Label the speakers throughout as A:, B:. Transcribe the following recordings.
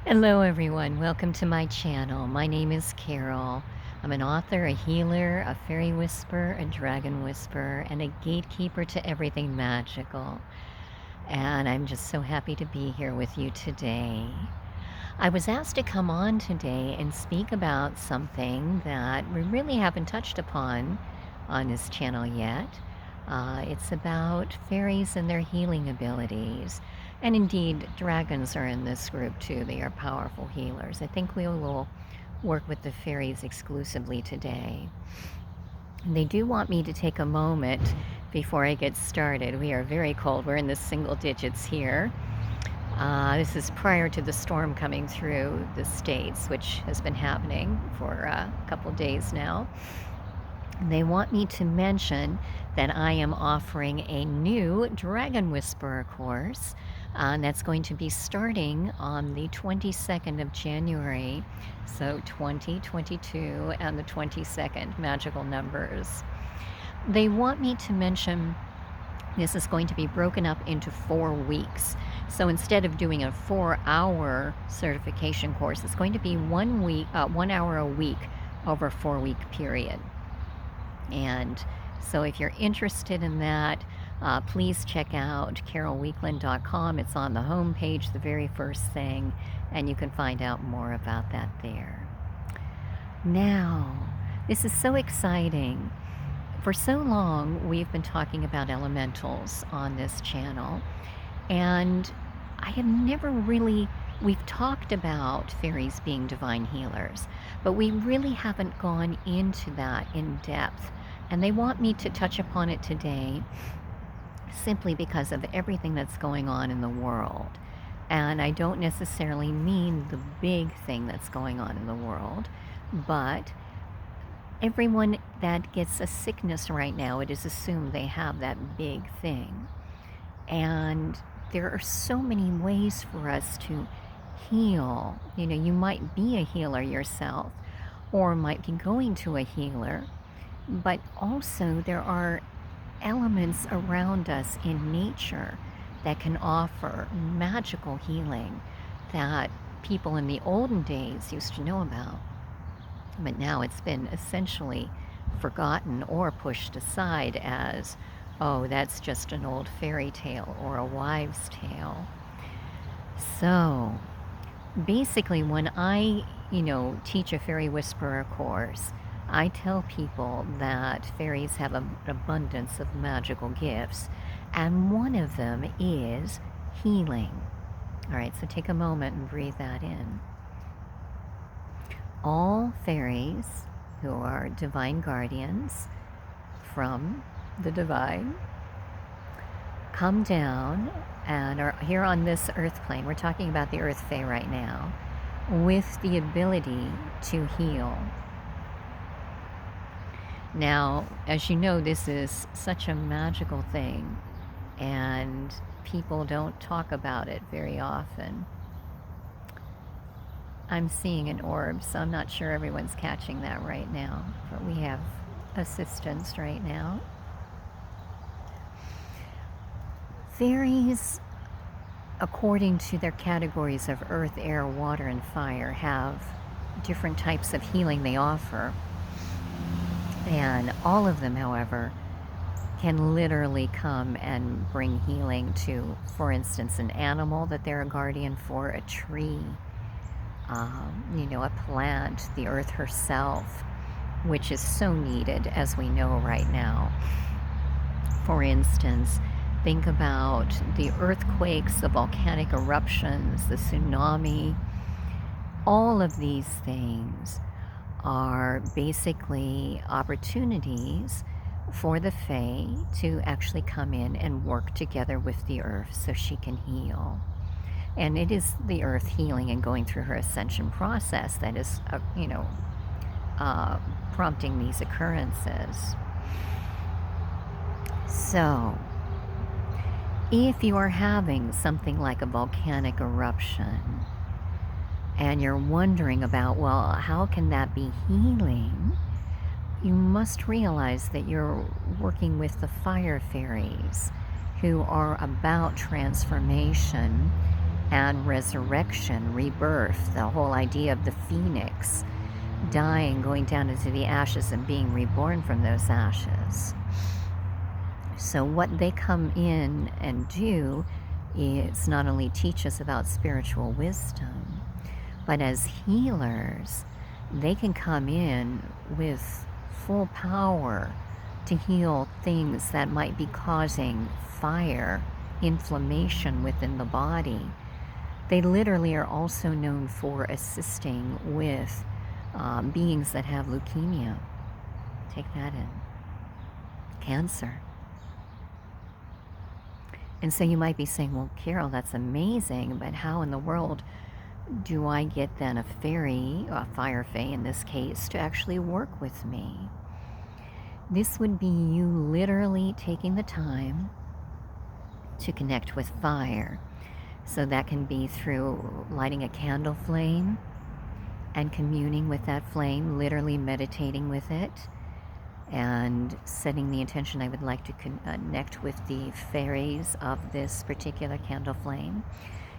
A: Hello everyone, welcome to my channel. My name is Carol. I'm an author, a healer, a fairy whisperer, a dragon whisperer, and a gatekeeper to everything magical. And I'm just so happy to be here with you today. I was asked to come on today and speak about something that we really haven't touched upon on this channel yet. It's about fairies and their healing abilities. And indeed, dragons are in this group too. They are powerful healers. I think we will work with the fairies exclusively today. And they do want me to take a moment before I get started. We are very cold. We're in the single digits here. This is prior to the storm coming through the States, which has been happening for a couple days now. They want me to mention that I am offering a new Dragon Whisperer course that's going to be starting on the 22nd of January. So 2022 and the 22nd, magical numbers. They want me to mention this is going to be broken up into 4 weeks. So instead of doing a 4-hour certification course, it's going to be 1 hour a week over a 4-week period. And so if you're interested in that, please check out carolweekland.com. It's on the home page, the very first thing, and you can find out more about that there. Now, this is so exciting. For so long, we've been talking about elementals on this channel, and I have never really, we've talked about fairies being divine healers, but we really haven't gone into that in depth. And they want me to touch upon it today simply because of everything that's going on in the world. And I don't necessarily mean the big thing that's going on in the world, but everyone that gets a sickness right now, it is assumed they have that big thing. And there are so many ways for us to heal. You know, you might be a healer yourself or might be going to a healer. But also there are elements around us in nature that can offer magical healing that people in the olden days used to know about. But now it's been essentially forgotten or pushed aside as, oh, that's just an old fairy tale or a wives' tale. So basically when I, teach a fairy whisperer course, I tell people that fairies have an abundance of magical gifts, and one of them is healing. All right, so take a moment and breathe that in. All fairies who are divine guardians from the divine come down and are here on this earth plane. We're talking about the earth fae right now, with the ability to heal. Now, as you know, this is such a magical thing, and people don't talk about it very often. I'm seeing an orb, so I'm not sure everyone's catching that right now, but we have assistance right now. Fairies, according to their categories of earth, air, water, and fire, have different types of healing they offer. And all of them, however, can literally come and bring healing to, for instance, an animal that they're a guardian for, a tree, a plant, the earth herself, which is so needed, as we know right now. For instance, think about the earthquakes, the volcanic eruptions, the tsunami. All of these things are basically opportunities for the Fae to actually come in and work together with the earth so she can heal. And it is the earth healing and going through her ascension process that is, prompting these occurrences. So, if you are having something like a volcanic eruption, and you're wondering about, well, how can that be healing? You must realize that you're working with the Fire Fairies, who are about transformation and resurrection, rebirth, the whole idea of the phoenix, dying, going down into the ashes and being reborn from those ashes. So what they come in and do is not only teach us about spiritual wisdom, but as healers, they can come in with full power to heal things that might be causing fire, inflammation within the body. They literally are also known for assisting with beings that have leukemia. Take that in. Cancer. And so you might be saying, well, Carol, that's amazing, but how in the world do I get then a fairy, a fire fae in this case, to actually work with me? This would be you literally taking the time to connect with fire. So that can be through lighting a candle flame and communing with that flame, literally meditating with it, and setting the intention I would like to connect with the fairies of this particular candle flame.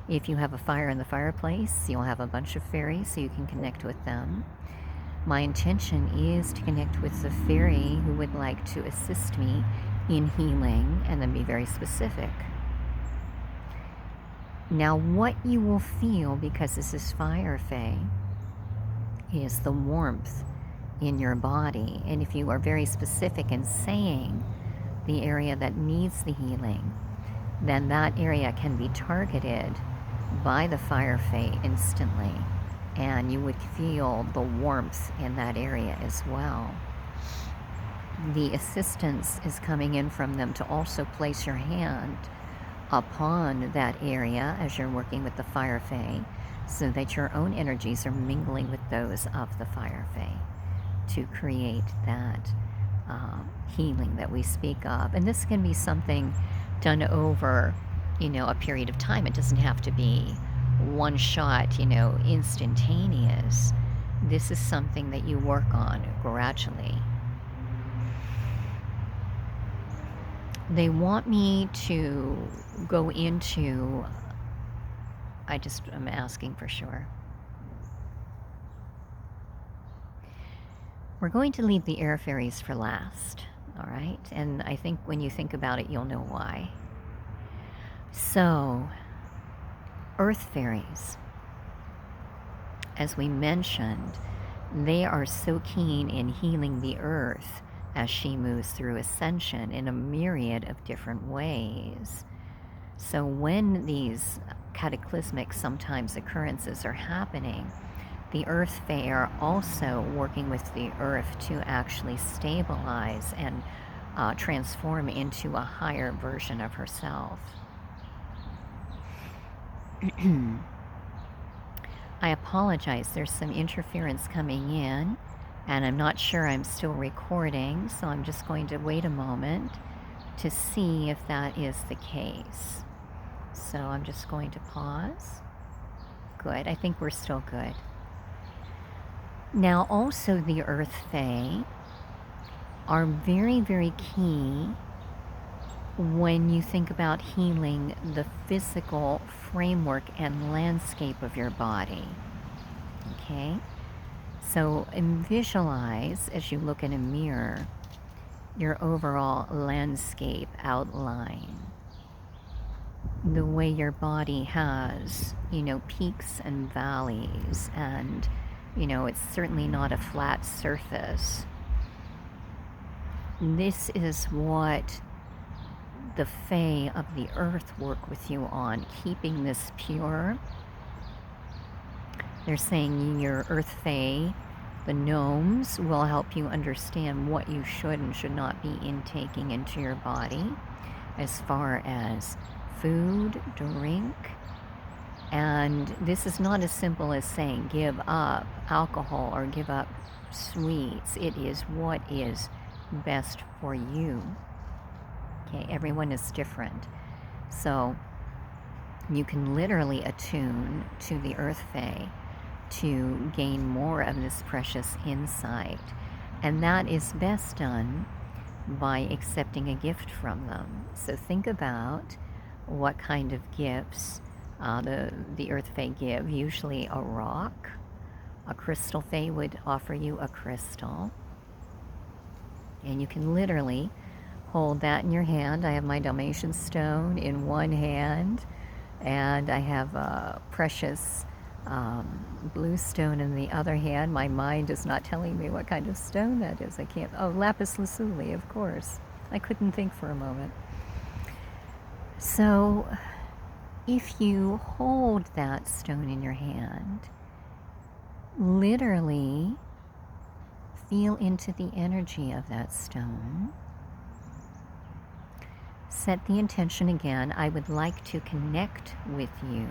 A: If you have a fire in the fireplace, you'll have a bunch of fairies, so you can connect with them. My intention is to connect with the fairy who would like to assist me in healing, and then be very specific. Now, what you will feel, because this is fire fae, is the warmth in your body. And if you are very specific in saying the area that needs the healing, then that area can be targeted by the fire fae instantly, and you would feel the warmth in that area as well. The assistance is coming in from them to also place your hand upon that area as you're working with the fire fae, so that your own energies are mingling with those of the fire fae to create that healing that we speak of. And this can be something done over, a period of time. It doesn't have to be one shot, instantaneous. This is something that you work on gradually. They want me to go into, I'm asking for sure. We're going to leave the air fairies for last, all right? And I think when you think about it, you'll know why. So, earth fairies, as we mentioned, they are so keen in healing the earth as she moves through ascension in a myriad of different ways. So when these cataclysmic sometimes occurrences are happening, the earth fae are also working with the earth to actually stabilize and transform into a higher version of herself. I apologize, there's some interference coming in, and I'm not sure I'm still recording, so I'm just going to wait a moment to see if that is the case. So I'm just going to pause. Good, I think we're still good. Now also the earth fae are very, very key when you think about healing the physical framework and landscape of your body. Okay? So visualize, as you look in a mirror, your overall landscape outline. The way your body has, peaks and valleys, and, it's certainly not a flat surface. This is what the fae of the earth work with you on, keeping this pure. They're saying your earth fae, the gnomes, will help you understand what you should and should not be intaking into your body as far as food, drink. And this is not as simple as saying give up alcohol or give up sweets. It is what is best for you. Okay, everyone is different. So you can literally attune to the earth fae to gain more of this precious insight. And that is best done by accepting a gift from them. So think about what kind of gifts the Earth Fae give, usually a rock. A crystal Fae would offer you a crystal. And you can literally hold that in your hand. I have my Dalmatian stone in one hand, and I have a precious blue stone in the other hand. My mind is not telling me what kind of stone that is. I can't. Oh, lapis lazuli, of course. I couldn't think for a moment. So, if you hold that stone in your hand, literally feel into the energy of that stone. Set the intention again. I would like to connect with you.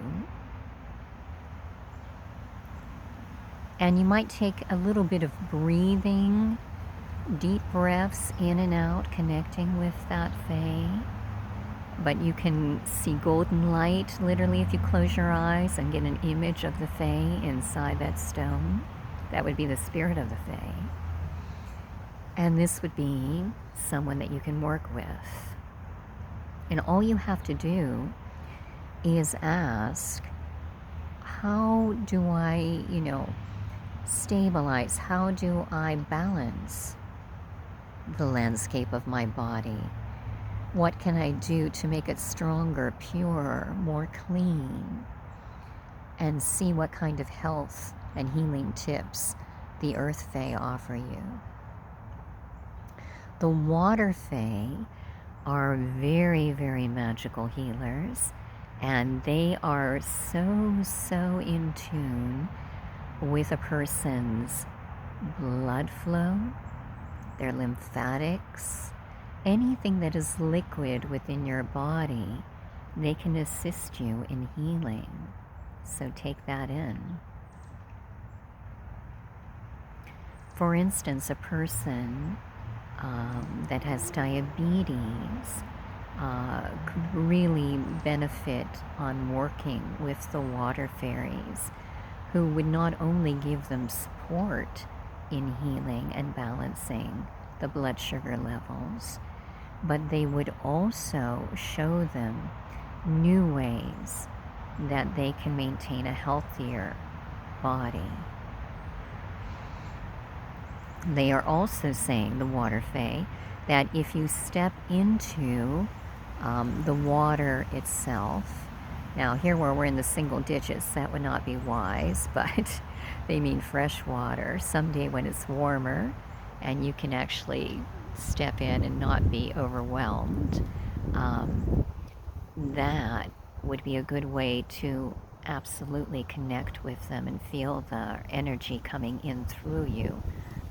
A: And you might take a little bit of breathing, deep breaths in and out, connecting with that Fae. But you can see golden light, literally, if you close your eyes and get an image of the Fae inside that stone. That would be the spirit of the Fae. And this would be someone that you can work with. And all you have to do is ask, how do I, stabilize? How do I balance the landscape of my body? What can I do to make it stronger, purer, more clean? And see what kind of health and healing tips the Earth Fae offer you. The Water Fae are very, very magical healers, and they are so in tune with a person's blood flow, their lymphatics, anything that is liquid within your body. They can assist you in healing. So take that in. For instance, a person that has diabetes could really benefit on working with the water fairies, who would not only give them support in healing and balancing the blood sugar levels, but they would also show them new ways that they can maintain a healthier body. They are also saying, the Water Fae, that if you step into the water itself, now here where we're in the single digits, that would not be wise, but they mean fresh water. Someday when it's warmer and you can actually step in and not be overwhelmed, that would be a good way to absolutely connect with them and feel the energy coming in through you,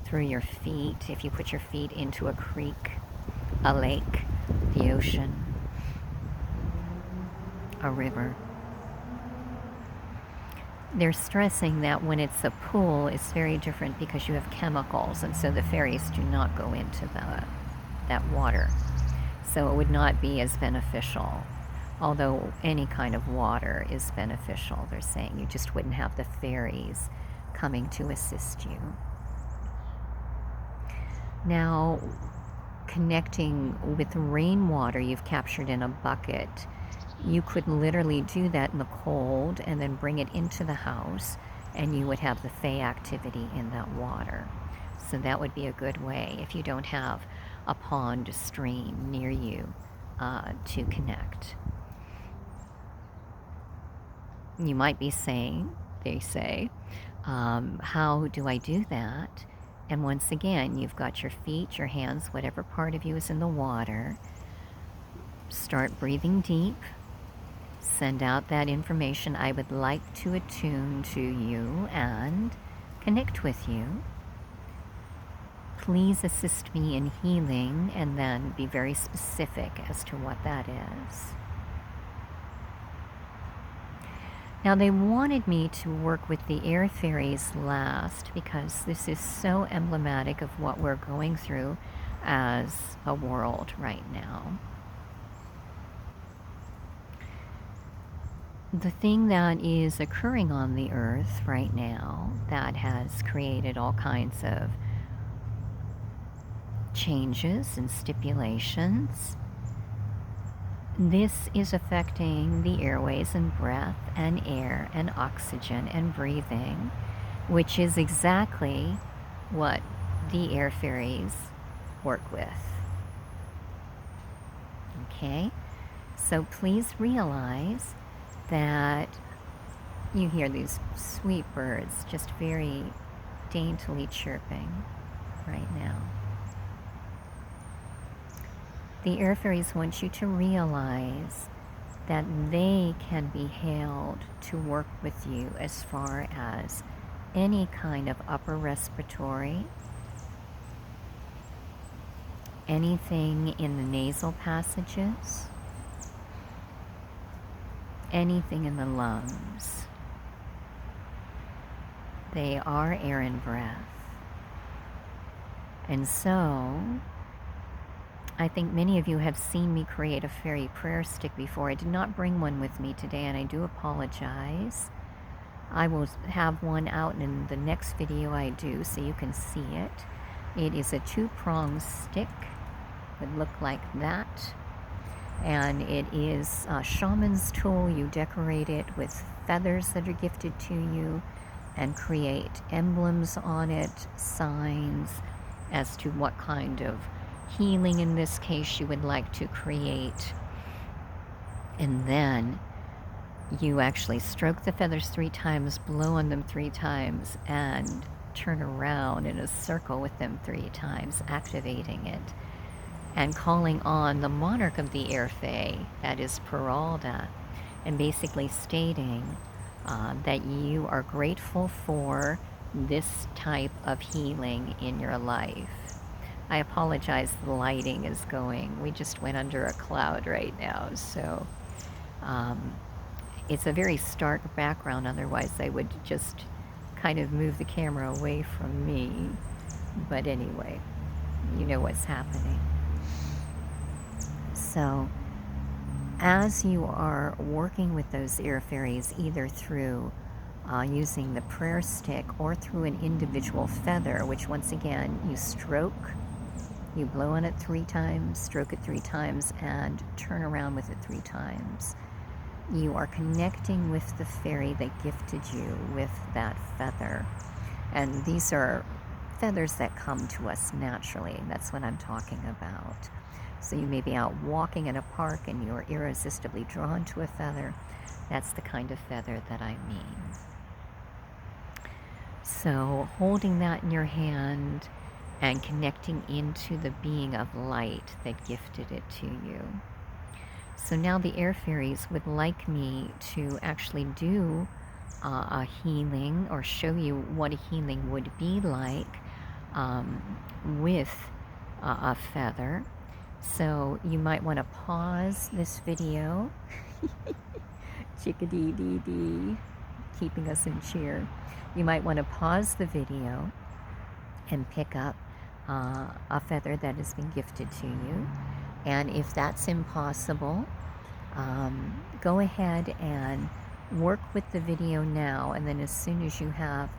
A: through your feet. If you put your feet into a creek, a lake, the ocean, a river. They're stressing that when it's a pool, it's very different because you have chemicals, and so the fairies do not go into that water. So it would not be as beneficial. Although any kind of water is beneficial, they're saying. You just wouldn't have the fairies coming to assist you. Now, connecting with rainwater you've captured in a bucket, you could literally do that in the cold and then bring it into the house, and you would have the Fae activity in that water. So that would be a good way if you don't have a pond, a stream near you to connect. You might be saying, they say, how do I do that? And once again, you've got your feet, your hands, whatever part of you is in the water. Start breathing deep. Send out that information. I would like to attune to you and connect with you. Please assist me in healing, and then be very specific as to what that is. Now, they wanted me to work with the air fairies last because this is so emblematic of what we're going through as a world right now. The thing that is occurring on the earth right now that has created all kinds of changes and stipulations This is affecting the airways and breath and air and oxygen and breathing, which is exactly what the air fairies work with. Okay? So please realize that you hear these sweet birds just very daintily chirping right now. The air fairies want you to realize that they can be hailed to work with you as far as any kind of upper respiratory, anything in the nasal passages, anything in the lungs. They are air and breath. And so, I think many of you have seen me create a fairy prayer stick before. I did not bring one with me today, and I do apologize. I will have one out in the next video I do so you can see it. It is a 2-pronged stick. It would look like that. And it is a shaman's tool. You decorate it with feathers that are gifted to you and create emblems on it, signs as to what kind of healing in this case you would like to create. And then you actually stroke the feathers 3 times, blow on them 3 times, and turn around in a circle with them 3 times, activating it and calling on the monarch of the air fae, that is Peralta, and basically stating that you are grateful for this type of healing in your life. I apologize, the lighting is going. We just went under a cloud right now, so it's a very stark background. Otherwise, I would just kind of move the camera away from me. But anyway, you know what's happening. So, as you are working with those air fairies, either through using the prayer stick or through an individual feather, which once again you stroke, you blow on it 3 times, stroke it 3 times, and turn around with it 3 times. You are connecting with the fairy that gifted you with that feather. And these are feathers that come to us naturally. That's what I'm talking about. So you may be out walking in a park and you're irresistibly drawn to a feather. That's the kind of feather that I mean. So holding that in your hand and connecting into the being of light that gifted it to you. So now the air fairies would like me to actually do a healing, or show you what a healing would be like with a feather. So you might want to pause this video. Chickadee-dee-dee, keeping us in cheer. You might want to pause the video and pick up a feather that has been gifted to you. And if that's impossible, go ahead and work with the video now, and then as soon as you have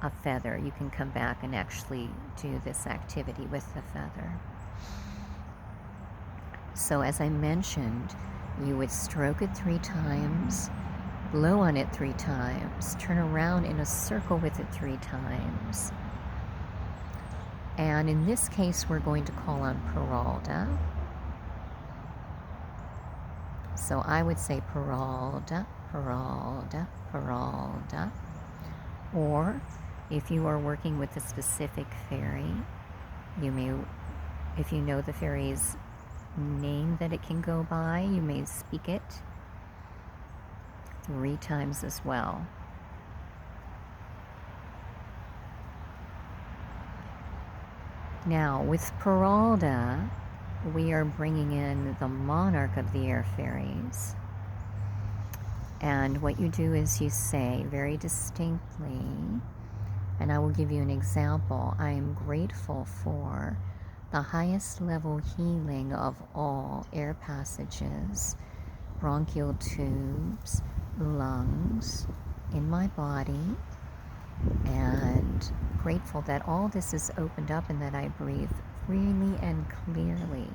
A: a feather, you can come back and actually do this activity with the feather. So as I mentioned, you would stroke it 3 times, blow on it 3 times, turn around in a circle with it 3 times. And in this case, we're going to call on Peralta. So I would say Peralta, Peralta, Peralta. Or if you are working with a specific fairy, you may, if you know the fairy's name that it can go by, you may speak it 3 times as well. Now with Peralta, we are bringing in the monarch of the air fairies. And what you do is you say very distinctly, and I will give you an example, I am grateful for the highest level healing of all air passages, bronchial tubes, lungs, in my body, and grateful that all this is opened up and that I breathe freely and clearly.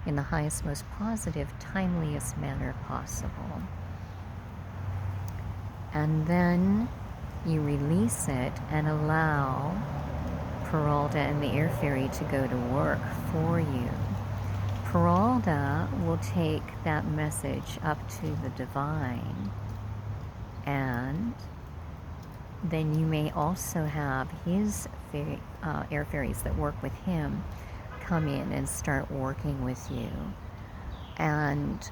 A: in the highest, most positive, timeliest manner possible. And then you release it and allow Peralta and the air fairy to go to work for you. Peralta will take that message up to the divine, and then you may also have his air fairies that work with him come in and start working with you. And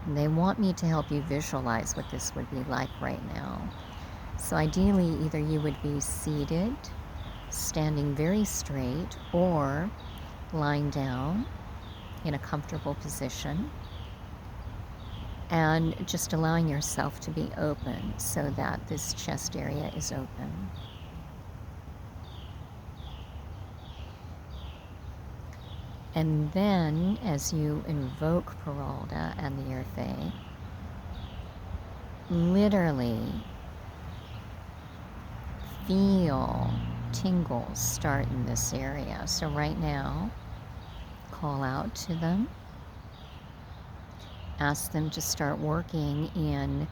A: they want me to help you visualize what this would be like right now. So ideally, either you would be seated, standing very straight, or lying down in a comfortable position, and just allowing yourself to be open so that this chest area is open. And then, as you invoke Peralta and the Air Fae, literally feel tingles start in this area. So right now, call out to them. Ask them to start working in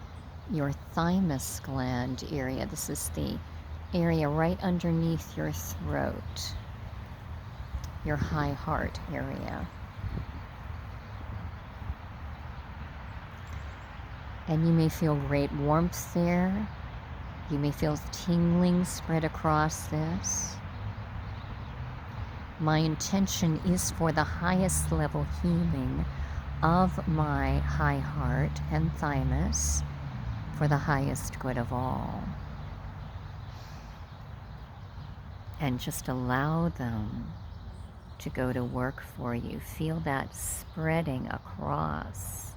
A: your thymus gland area. This is the area right underneath your throat, your high heart area. And you may feel great warmth there. You may feel tingling spread across this. My intention is for the highest level healing of my high heart and thymus for the highest good of all. And just allow them to go to work for you. Feel that spreading across,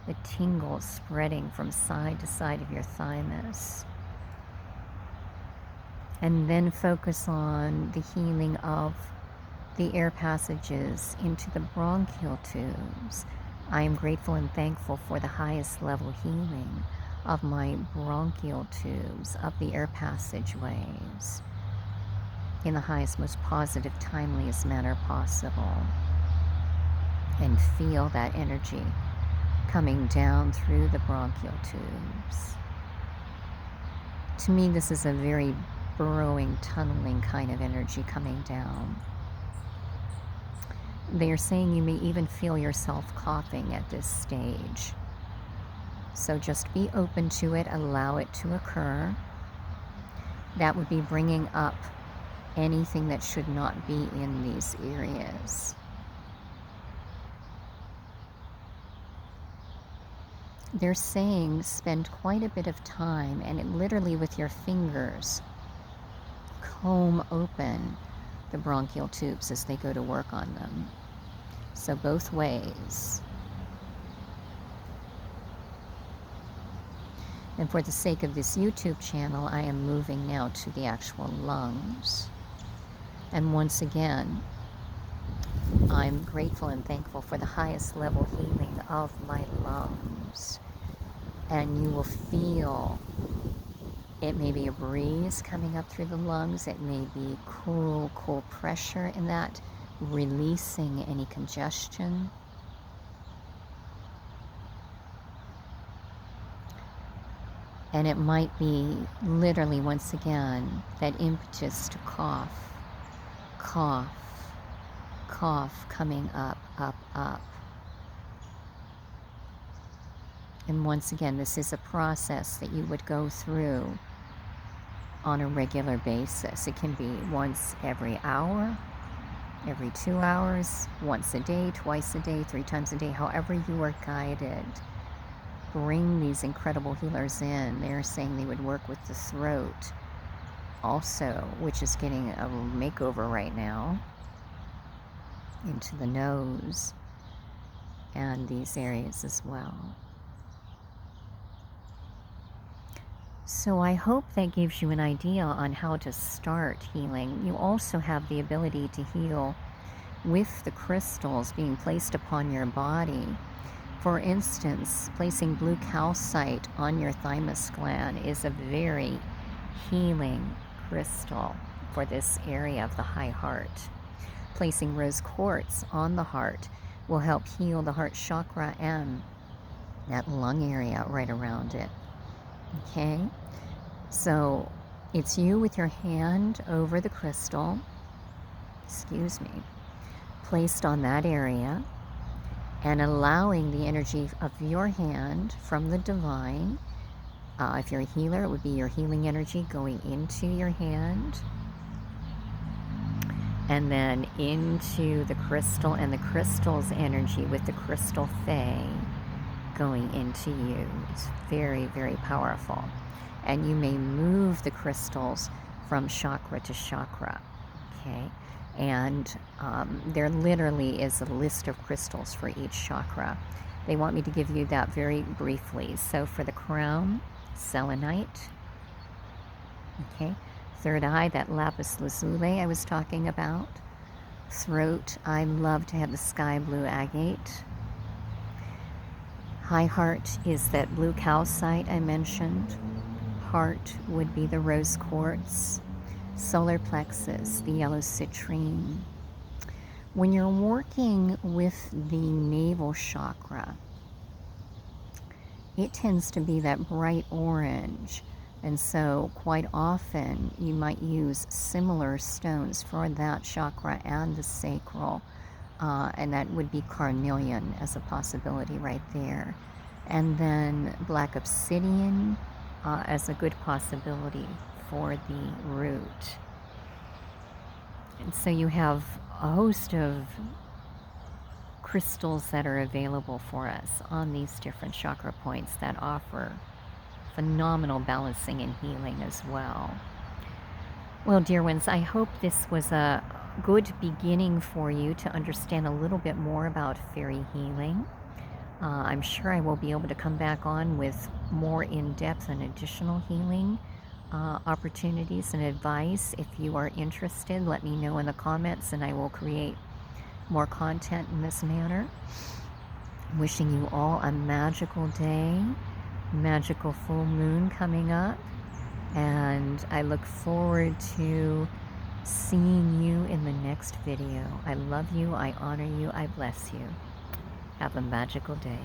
A: the tingles spreading from side to side of your thymus. And then focus on the healing of the air passages into the bronchial tubes. I am grateful and thankful for the highest level healing of my bronchial tubes, of the air passageways, in the highest, most positive, timeliest manner possible. And feel that energy coming down through the bronchial tubes. To me, this is a very burrowing, tunneling kind of energy coming down. They are saying you may even feel yourself coughing at this stage. So just be open to it, allow it to occur. That would be bringing up anything that should not be in these areas. They're saying spend quite a bit of time, and it literally with your fingers, comb open the bronchial tubes as they go to work on them. So both ways. And for the sake of this YouTube channel, I am moving now to the actual lungs. And once again, I'm grateful and thankful for the highest level healing of my lungs. And you will feel, it may be a breeze coming up through the lungs, it may be cool pressure in that, releasing any congestion. And it might be literally, once again, that impetus to cough, cough, cough, coming up, up, up. And once again, this is a process that you would go through on a regular basis. It can be once every hour, every 2 hours, once a day, twice a day, 3 times a day, however you are guided. Bring these incredible healers in. They're saying they would work with the throat also, which is getting a makeover right now, into the nose and these areas as well. So I hope that gives you an idea on how to start healing. You also have the ability to heal with the crystals being placed upon your body. For instance, placing blue calcite on your thymus gland is a very healing crystal for this area of the high heart. placing rose quartz on the heart will help heal the heart chakra and that lung area right around it. Okay, so it's you with your hand over the crystal, excuse me, placed on that area, and allowing the energy of your hand from the divine. If you're a healer, it would be your healing energy going into your hand and then into the crystal, and the crystal's energy with the crystal fae going into you. It's very, very powerful. And you may move the crystals from chakra to chakra, okay? And there literally is a list of crystals for each chakra. They want me to give you that very briefly. So for the crown, selenite, okay? Third eye, that lapis lazuli I was talking about. Throat, I love to have the sky blue agate. High heart is that blue calcite I mentioned. Heart would be the rose quartz. Solar plexus, the yellow citrine. When you're working with the navel chakra, it tends to be that bright orange. And so quite often you might use similar stones for that chakra and the sacral. And that would be carnelian as a possibility right there. And then black obsidian as a good possibility for the root. And so you have a host of crystals that are available for us on these different chakra points that offer phenomenal balancing and healing as well. Well, dear ones, I hope this was a good beginning for you to understand a little bit more about fairy healing. I'm sure I will be able to come back on with more in-depth and additional healing opportunities and advice. If you are interested, let me know in the comments and I will create more content in this manner. Wishing you all a magical day, magical full moon coming up, and I look forward to seeing you in the next video. I love you, I honor you, I bless you. Have a magical day.